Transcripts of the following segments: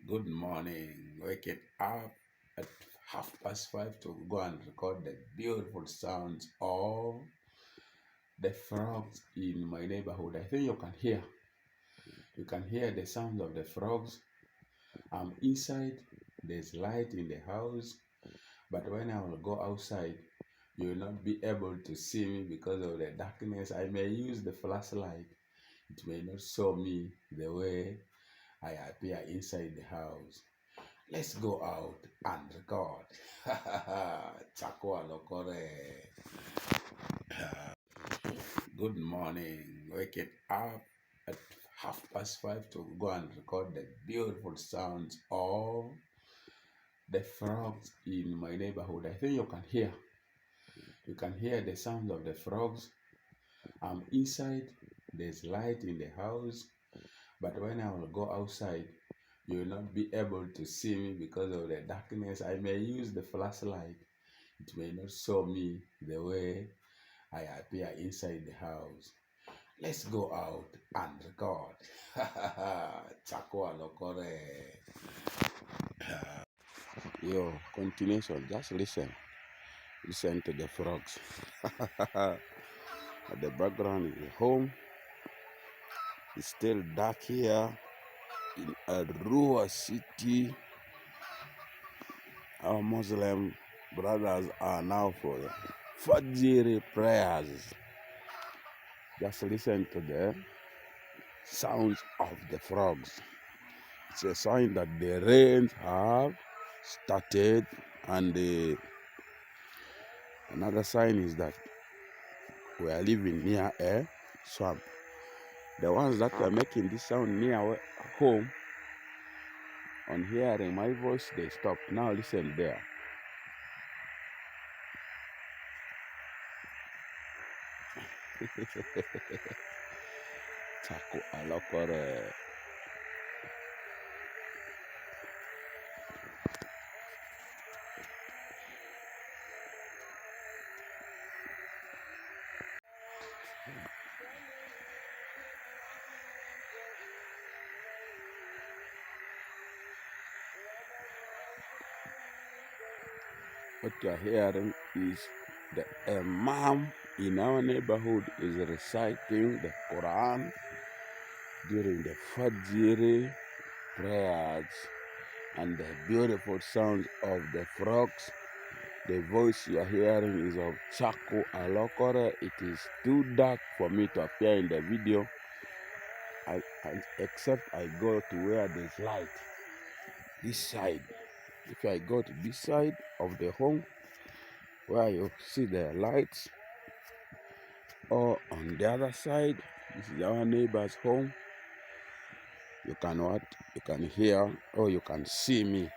Good morning. Waking up at 5:30 to go and record the beautiful sounds of the frogs in my neighborhood. I think you can hear. You can hear the sound of the frogs. I'm inside. There's light in the house, but when I will go outside, you will not be able to see me because of the darkness. I may use the flashlight. It may not show me the way I appear inside the house. Let's go out and record. Chakwa Lokore. Good morning. Waking up at 5:30 to go and record the beautiful sounds of the frogs in my neighborhood. I think you can hear. You can hear the sound of the frogs. I'm inside. There's light in the house, but when I will go outside, you will not be able to see me because of the darkness. I may use the flashlight. It may not show me the way I appear inside the house. Let's go out and record. Chakwa Lokore. Yo, continuation. Just listen. Listen to the frogs. At the background is home. It's still dark here in Arua City. Our Muslim brothers are now for Fajr prayers. Just listen to the sounds of the frogs. It's a sign that the rains have started, and another sign is that we are living near a swamp. The ones that are making this sound near home, on hearing my voice, they stop. Now listen there. Chako Alokore. What you are hearing is the Imam in our neighborhood is reciting the Quran during the Fajr prayers, and the beautiful sound of the frogs. The voice you are hearing is of Chako Alokore. It is too dark for me to appear in the video, except I go to where there's light. This side. If I go to this side of the home, where you see the lights, or on the other side, this is our neighbor's home, you can hear or you can see me.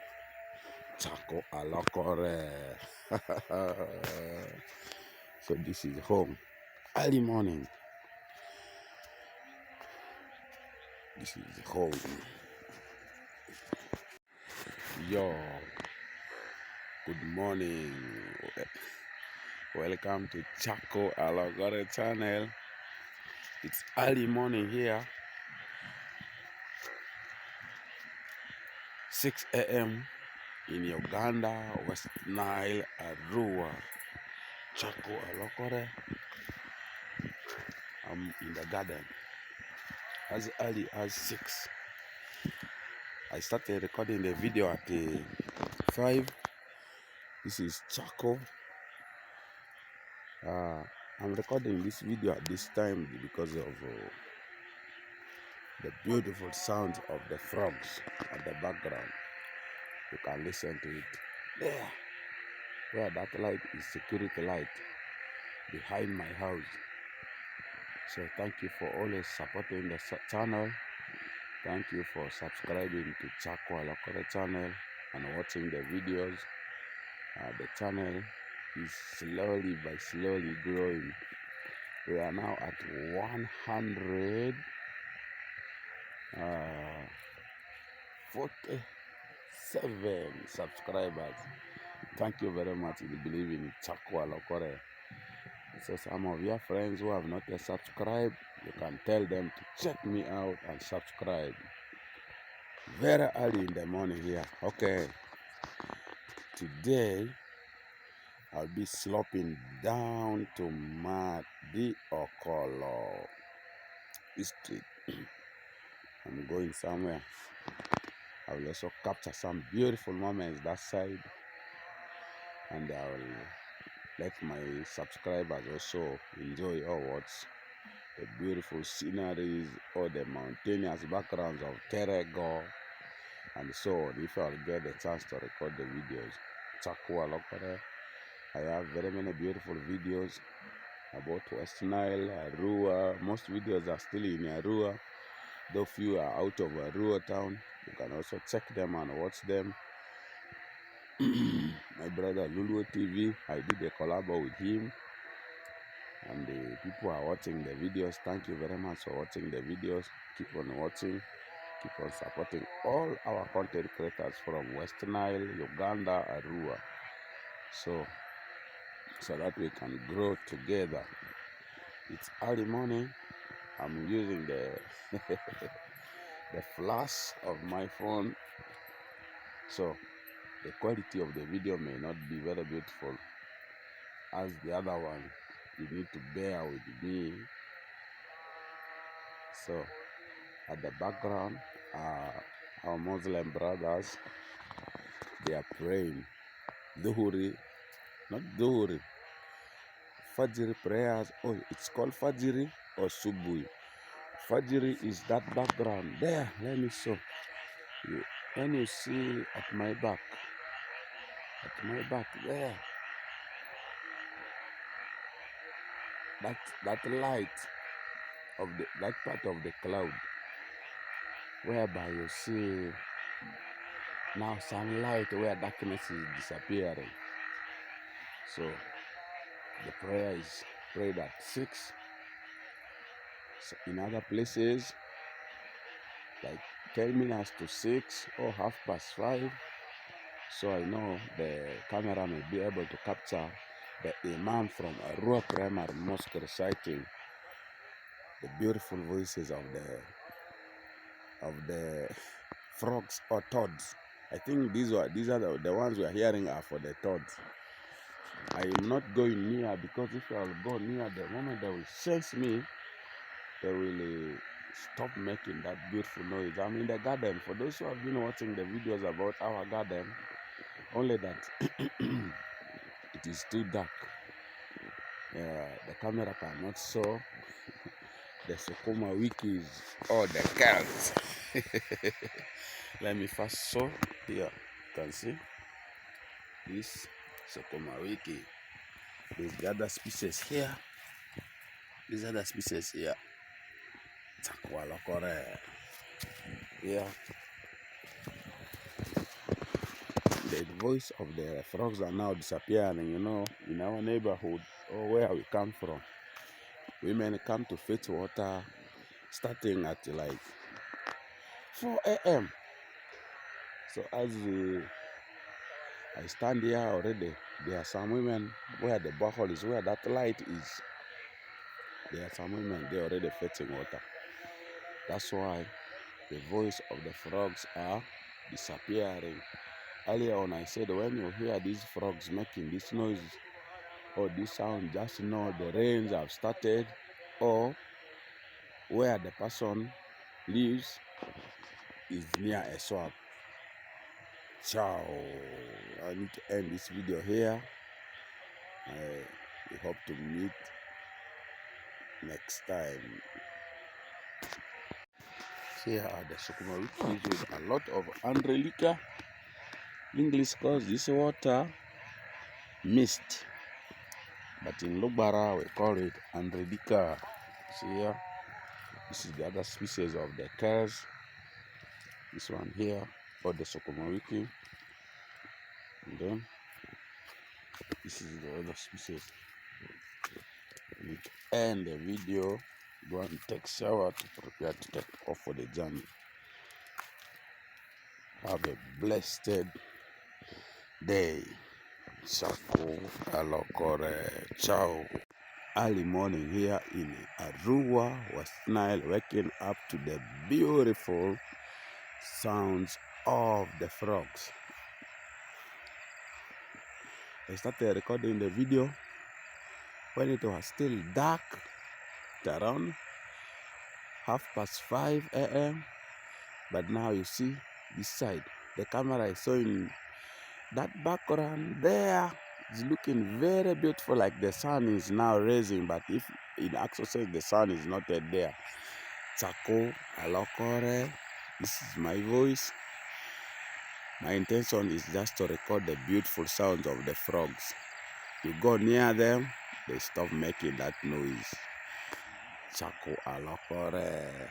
Chako Alokore. So this is home. Early morning. This is home. Yo, good morning. Welcome to Chako Alokore channel. It's early morning here. 6 a.m. in Uganda, West Nile, Arua. Chako Alokore. I'm in the garden as early as 6. I started recording the video at 5. This is Chako. I'm recording this video at this time because of the beautiful sounds of the frogs at the background. You can listen to it there, where that light is security light behind my house. So thank you for always supporting the channel. Thank you for subscribing to Chako Alokore channel and watching the videos. The channel is slowly growing. We are now at 147 subscribers. Thank you very much. You believe in Chako Alokore. So some of your friends who have not yet subscribed, you can tell them to check me out and subscribe. Very early in the morning here. Okay, today I'll be sloping down to Madi Okolo Street. I'm going somewhere. I will also capture some beautiful moments that side, and I will let my subscribers also enjoy or watch the beautiful sceneries or the mountainous backgrounds of Terego and so on. If I'll get the chance to record the videos, Chakwa Lokore, I have very many beautiful videos about West Nile, Arua. Most videos are still in Arua, though few are out of Arua town. You can also check them and watch them. My brother Lulu TV, I did a collab with him, and the people are watching the videos. Thank you very much for watching the videos. Keep on watching, keep on supporting all our content creators from West Nile, Uganda, Arua, so that we can grow together. It's early morning. I'm using the the flash of my phone, so the quality of the video may not be very beautiful as the other one. You need to bear with me. So at the background are our Muslim brothers. They are praying Dhuhri, not Dhuhri, Fajr prayers. Oh, it's called Fajr or Subui. Fajr is that background there. Let me show you. When you see at my back there, that light of that part of the cloud, whereby you see now sunlight where darkness is disappearing. So the prayer is prayed at 6. So in other places, like 10 minutes to 6 or 5:30. So I know the camera may be able to capture the Imam from Arua Primary Mosque reciting the beautiful voices of the frogs or toads. I think these are the ones we are hearing are for the toads. I am not going near, because if I will go near, the moment they will sense me, they will stop making that beautiful noise. I'm in the garden. For those who have been watching the videos about our garden, only that it is too dark. The camera cannot show the Sukuma wikis or the carrots. Let me first show here. You can see this Sukuma wiki. There's the other species here. These other species here. Chakwa Lokore. Here. The voice of the frogs are now disappearing, you know, in our neighborhood or where we come from. Women come to fetch water starting at like 4 a.m. So as I stand here already, there are some women where the borehole is, where that light is. There are some women there already fetching water. That's why the voice of the frogs are disappearing. Earlier on I said, when you hear these frogs making this noise or this sound, just know the rains have started, or where the person lives is near a swamp. Ciao. I need to end this video here. We hope to meet next time. Here are the Sukuma wikis with a lot of Andrelica. English calls this water mist, but in Lubara we call it Andrelica. See here, this is the other species of the carrots. This one here, or the Sukuma wiki, and then this is the other species. We end the video. Go and take shower to prepare to take off for the journey. Have a blessed day. Chakwa Lokore. Ciao. Early morning here in Arua, West Nile, waking up to the beautiful sounds of the frogs. I started recording the video when it was still dark, around 5:30 a.m. But now you see this side, the camera is showing that background there is looking very beautiful, like the sun is now rising, but if in actual sense the sun is not yet there. Chako Alokore, this is my voice. My intention is just to record the beautiful sounds of the frogs. You go near them, they stop making that noise. Chako Alokore.